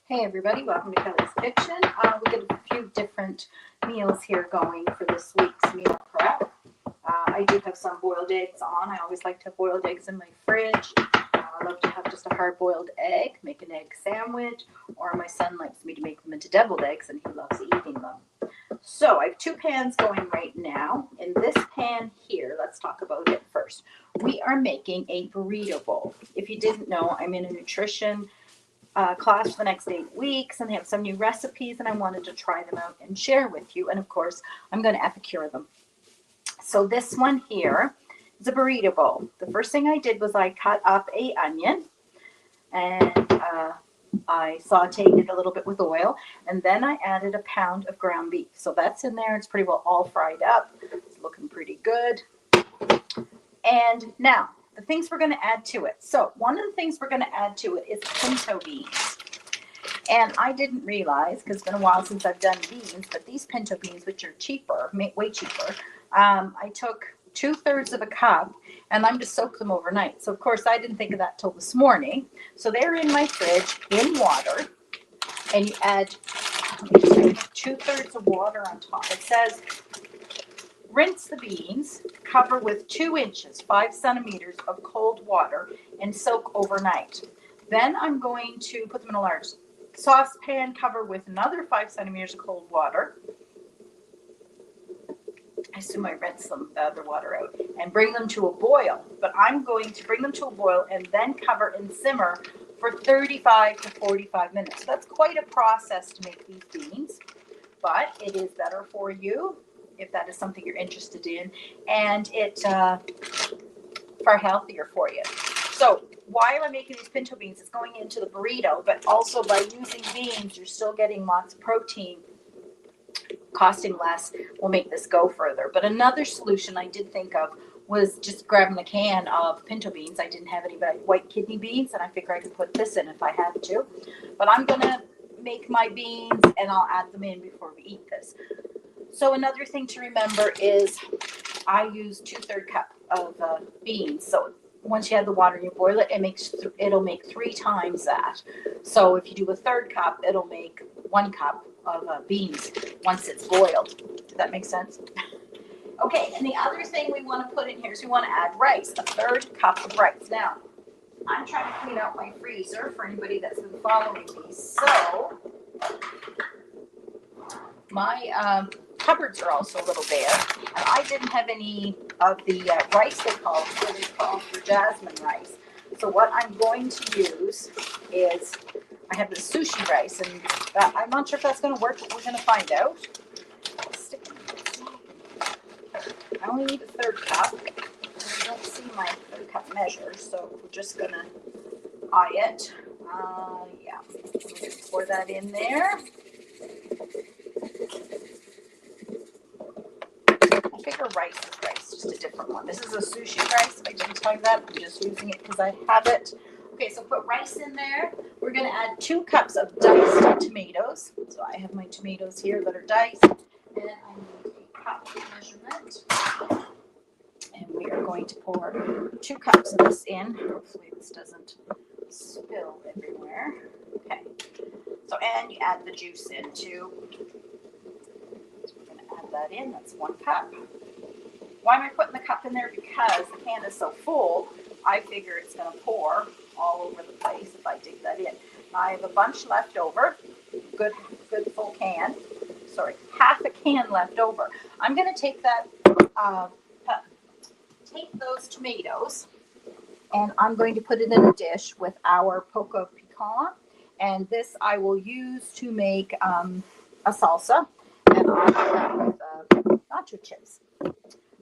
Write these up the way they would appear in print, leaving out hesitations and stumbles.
Hey everybody, welcome to Kelly's Kitchen. We got a few different meals here going for this week's meal prep. I do have some boiled eggs on. I always like to have boiled eggs in my fridge. I love to have just a hard-boiled egg, make an egg sandwich, or my son likes me to make them into deviled eggs and he loves eating them. So I have two pans going right now. In this pan here, let's talk about it first. We are making a burrito bowl. If you didn't know, I'm in a nutrition class for the next 8 weeks, and they have some new recipes, and I wanted to try them out and share with you. And of course, I'm going to epicure them. So this one here is a burrito bowl. The first thing I did was I cut up an onion, and I sauteed it a little bit with oil, and then I added a pound of ground beef. So that's in there. It's pretty well all fried up. It's looking pretty good. And now, the things we're going to add to it. So one of the things we're going to add to it is pinto beans. And I didn't realize, because it's been a while since I've done beans, but these pinto beans, which are cheaper, way cheaper, I took 2/3 of a cup and I'm to soak them overnight. So of course I didn't think of that till this morning. So they're in my fridge in water, and you add 2/3 of water on top. It says rinse the beans, cover with 2 inches, 5 centimeters of cold water, and soak overnight. Then I'm going to put them in a large saucepan, cover with another 5 centimeters of cold water. I assume I rinse the other water out, and bring them to a boil. But I'm going to bring them to a boil and then cover and simmer for 35 to 45 minutes. So that's quite a process to make these beans, but it is better for you if that is something you're interested in, and it's far healthier for you. So why am I making these pinto beans? It's going into the burrito, but also by using beans, you're still getting lots of protein, costing less, will make this go further. But another solution I did think of was just grabbing a can of pinto beans. I didn't have any white kidney beans, and I figure I could put this in if I had to. But I'm going to make my beans, and I'll add them in before we eat this. So another thing to remember is I use 2/3 cup of beans. So once you add the water and you boil it, it'll make 3 times that. So if you do a 1/3 cup, it'll make 1 cup of beans once it's boiled. Does that make sense? Okay, and the other thing we want to put in here is we want to add rice, a 1/3 cup of rice. Now, I'm trying to clean out my freezer for anybody that's been following me. So my cupboards are also a little bare, and I didn't have any of the rice they call for jasmine rice. So what I'm going to use is, I have the sushi rice, and I'm not sure if that's going to work, but we're going to find out. I only need a 1/3 cup. I don't see my 1/3 cup measure, so we're just going to eye it. Yeah, we're going to pour that in there. I figure rice is rice, just a different one. This is a sushi rice. If I didn't tell you that, I'm just using it because I have it. Okay, so put rice in there. We're going to add 2 cups of diced tomatoes. So I have my tomatoes here that are diced. And I need a cup measurement. And we are going to pour 2 cups of this in. Hopefully this doesn't spill everywhere. Okay. So, and you add the juice in too. Add that in. That's 1 cup. Why am I putting the cup in there? Because the can is so full, I figure it's going to pour all over the place if I dig that in. Now I have a bunch left over. Good full can. Sorry, half a can left over. I'm going to take that, take those tomatoes, and I'm going to put it in a dish with our poco pican. And this I will use to make a salsa. And I'll have that with nacho chips.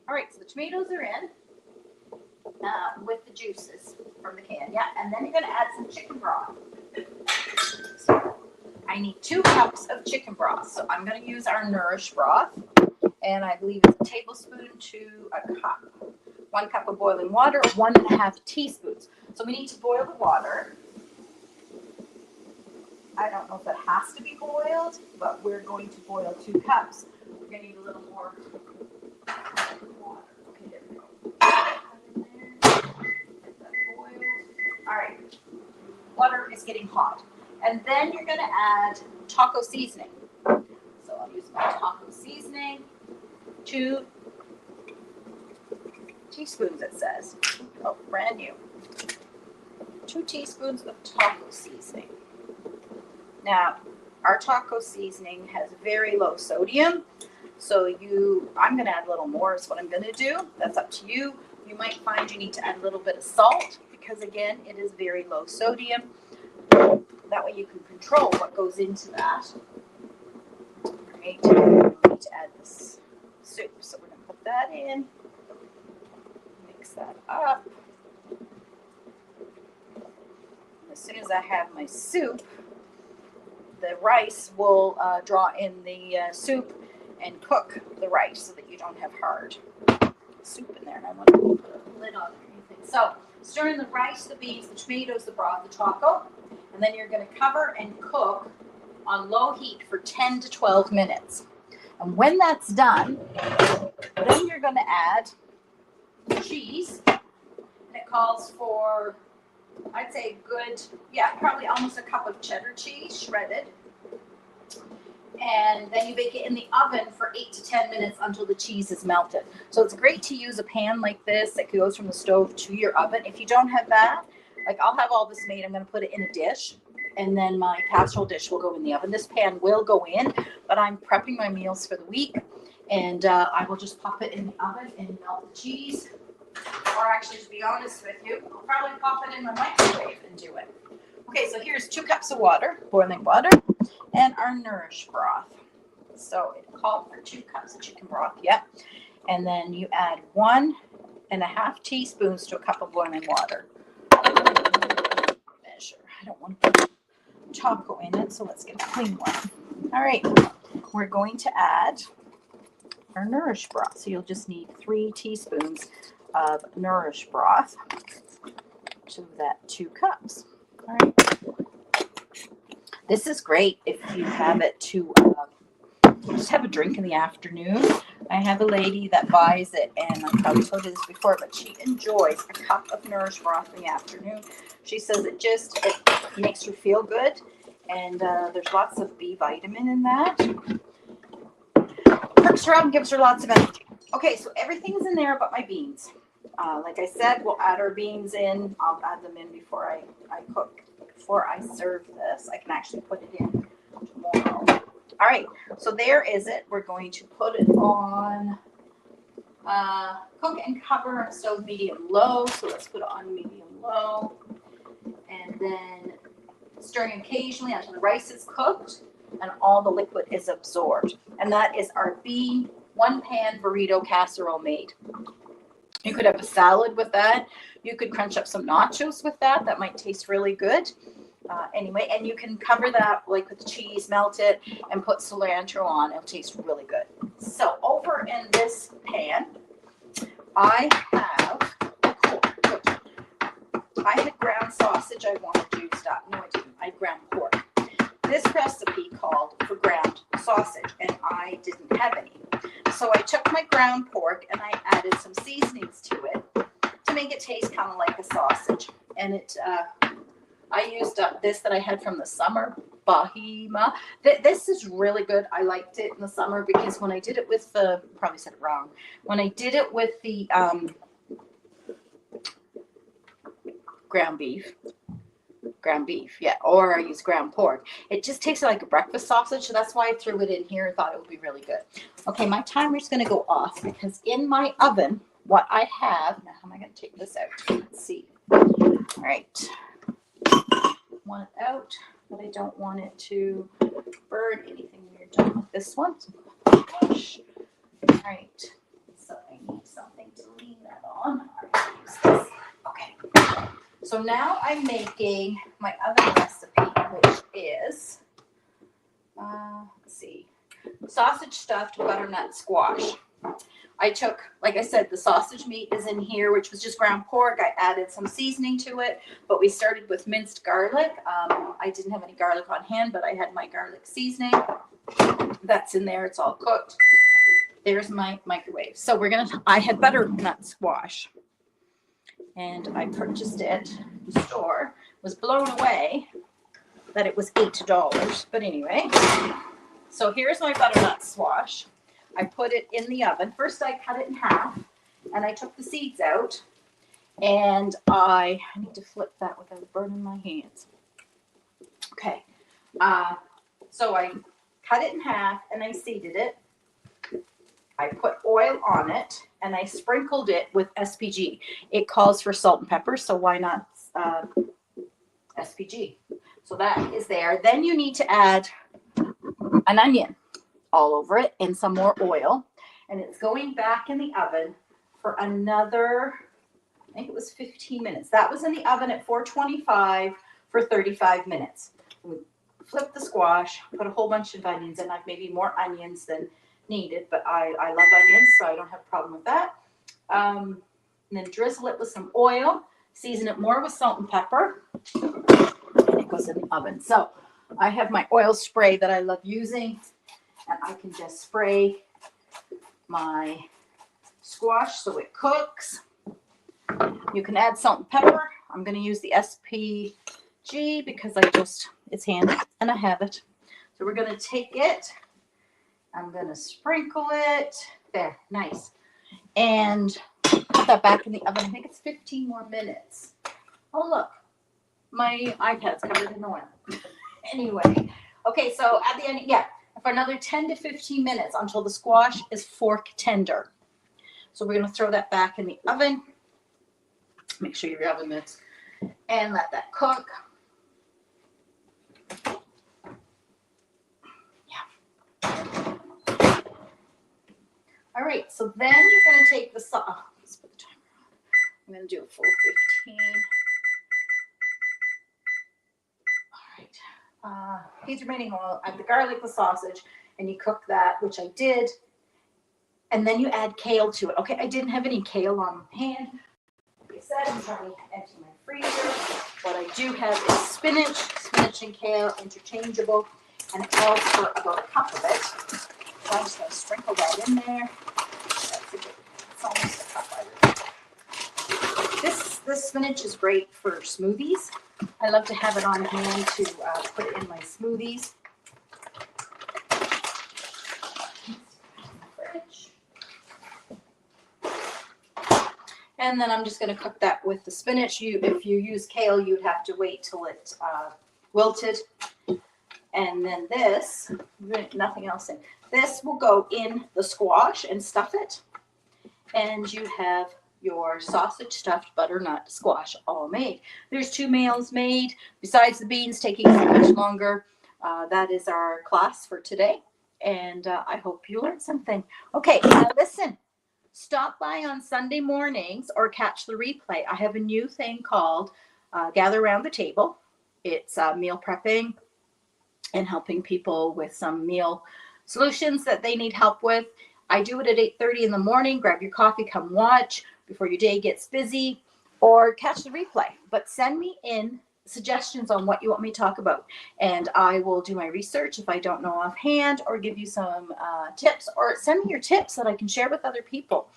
All right, so the tomatoes are in with the juices from the can. Yeah, and then you're going to add some chicken broth. So I need 2 cups of chicken broth. So I'm going to use our Nourish broth, and I believe it's a tablespoon to a cup. 1 cup of boiling water, 1.5 teaspoons. So we need to boil the water. I don't know if it has to be boiled, but we're going to boil 2 cups. We're going to need a little more water. Okay, there we go. Get that boiled. All right. Water is getting hot. And then you're going to add taco seasoning. So I'll use my taco seasoning. 2 teaspoons, it says. Oh, brand new. 2 teaspoons of taco seasoning. Now, our taco seasoning has very low sodium. So I'm going to add a little more is what I'm going to do. That's up to you. You might find you need to add a little bit of salt because, again, it is very low sodium. That way you can control what goes into that. All right. We need to add this soup. So we're going to put that in. Mix that up. And as soon as I have my soup, the rice will draw in the soup and cook the rice so that you don't have hard soup in there. And I want to put a lid on everything. So stir in the rice, the beans, the tomatoes, the broth, the taco, and then you're going to cover and cook on low heat for 10 to 12 minutes. And when that's done, then you're going to add the cheese. And it calls for, I'd say good, probably almost a cup of cheddar cheese, shredded. And then you bake it in the oven for 8 to 10 minutes until the cheese is melted. So it's great to use a pan like this that goes from the stove to your oven. If you don't have that, like I'll have all this made, I'm going to put it in a dish, and then my casserole dish will go in the oven. This pan will go in, but I'm prepping my meals for the week, and I will just pop it in the oven and melt the cheese. Or actually, to be honest with you, I'll probably pop it in the microwave and do it. Okay, so here's 2 cups of water, boiling water, and our Nourish broth. So it called for 2 cups of chicken broth, And then you add 1.5 teaspoons to a cup of boiling water. Measure. I don't want to put taco in it, so let's get a clean one. All right, we're going to add our Nourish broth. So you'll just need 3 teaspoons of Nourish broth to that 2 cups. All right. This is great if you have it to just have a drink in the afternoon. I have a lady that buys it, and I probably told you this before, but she enjoys a cup of Nourish broth in the afternoon. She says it makes her feel good, and there's lots of B vitamin in that. Perks her up and gives her lots of energy. Okay, so everything's in there but my beans. Like I said, we'll add our beans in. I'll add them in before I cook. Before I serve this, I can actually put it in tomorrow. All right, so there is it. We're going to put it on cook and cover on stove medium low. So let's put it on medium low, and then stirring occasionally until the rice is cooked and all the liquid is absorbed. And that is our 1-pan burrito casserole made. You could have a salad with that. You could crunch up some nachos with that. That might taste really good. Anyway, and you can cover that like with cheese, melt it, and put cilantro on. It'll taste really good. So over in this pan, I had ground sausage. I wanted to stop. No, I didn't. I had ground pork. This recipe called for ground sausage, and I didn't have any. So I took my ground pork and I added some seasonings to it to make it taste kind of like a sausage. And I used up this that I had from the summer, Bahima. This is really good. I liked it in the summer because when I did it with probably said it wrong. When I did it with the ground beef, or I use ground pork. It just tasted like a breakfast sausage, so that's why I threw it in here and thought it would be really good. Okay, my timer's going to go off because in my oven, what I have, now how am I going to take this out? Let's see. All right. Want it out, but I don't want it to burn anything when you're done with this one. All right. So I need something to lean that on. All right, use this. Okay. So now I'm making my other recipe, which is, let's see, sausage stuffed butternut squash. I took, like I said, the sausage meat is in here, which was just ground pork. I added some seasoning to it, but we started with minced garlic. I didn't have any garlic on hand, but I had my garlic seasoning. That's in there. It's all cooked. There's my microwave. So I had butternut squash, and I purchased it in the store. Was blown away that it was $8. But anyway, so here's my butternut squash. I put it in the oven. First I cut it in half and I took the seeds out, and I need to flip that without burning my hands. Okay, so I cut it in half and I seeded it. I put oil on it and I sprinkled it with SPG. It calls for salt and pepper, so why not SPG? So that is there. Then you need to add an onion all over it and some more oil. And it's going back in the oven for another, I think it was 15 minutes. That was in the oven at 425 for 35 minutes. We flip the squash, put a whole bunch of onions in. I've maybe more onions than needed, but I love onions, so I don't have a problem with that. And then drizzle it with some oil, season it more with salt and pepper, and it goes in the oven. So I have my oil spray that I love using, and I can just spray my squash so it cooks. You can add salt and pepper. I'm going to use the SPG because it's handy and I have it. So we're going to take it. I'm going to sprinkle it. There, nice. And put that back in the oven. I think it's 15 more minutes. Oh, look. My iPad's covered in oil. Anyway. Okay, so at the end, for another 10 to 15 minutes until the squash is fork tender. So we're going to throw that back in the oven. Make sure your oven mitts. And let that cook. All right, so then you're going to take the sauce. Oh, let's put the timer on. I'm going to do a full 15. All right. Heat remaining oil, add the garlic, the sausage, and you cook that, which I did. And then you add kale to it. Okay, I didn't have any kale on hand. Like I said, I'm trying to empty my freezer. What I do have is spinach. Spinach and kale, interchangeable. And it calls for about a cup of it. So I'm just going to sprinkle that in there. It's almost a cup, I would. This spinach is great for smoothies. I love to have it on hand to put it in my smoothies. And then I'm just going to cook that with the spinach. If you use kale, you'd have to wait till it wilted. And then this, nothing else in. This will go in the squash and stuff it. And you have your sausage stuffed butternut squash all made. There's 2 meals made, besides the beans taking so much longer. That is our class for today. And I hope you learned something. Okay, now listen. Stop by on Sunday mornings or catch the replay. I have a new thing called Gather Around the Table. It's meal prepping and helping people with some meal solutions that they need help with. I do it at 8:30 in the morning. Grab your coffee, come watch before your day gets busy, or catch the replay. But send me in suggestions on what you want me to talk about, and I will do my research if I don't know offhand, or give you some tips, or send me your tips that I can share with other people.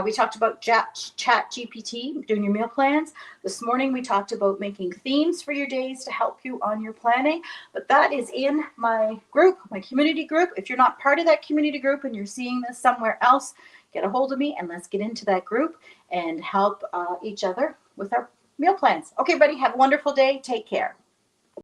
We talked about Chat GPT, doing your meal plans. This morning we talked about making themes for your days to help you on your planning, but that is in my group, my community group. If you're not part of that community group and you're seeing this somewhere else, get a hold of me and let's get into that group and help each other with our meal plans. Okay, everybody, have a wonderful day. Take care.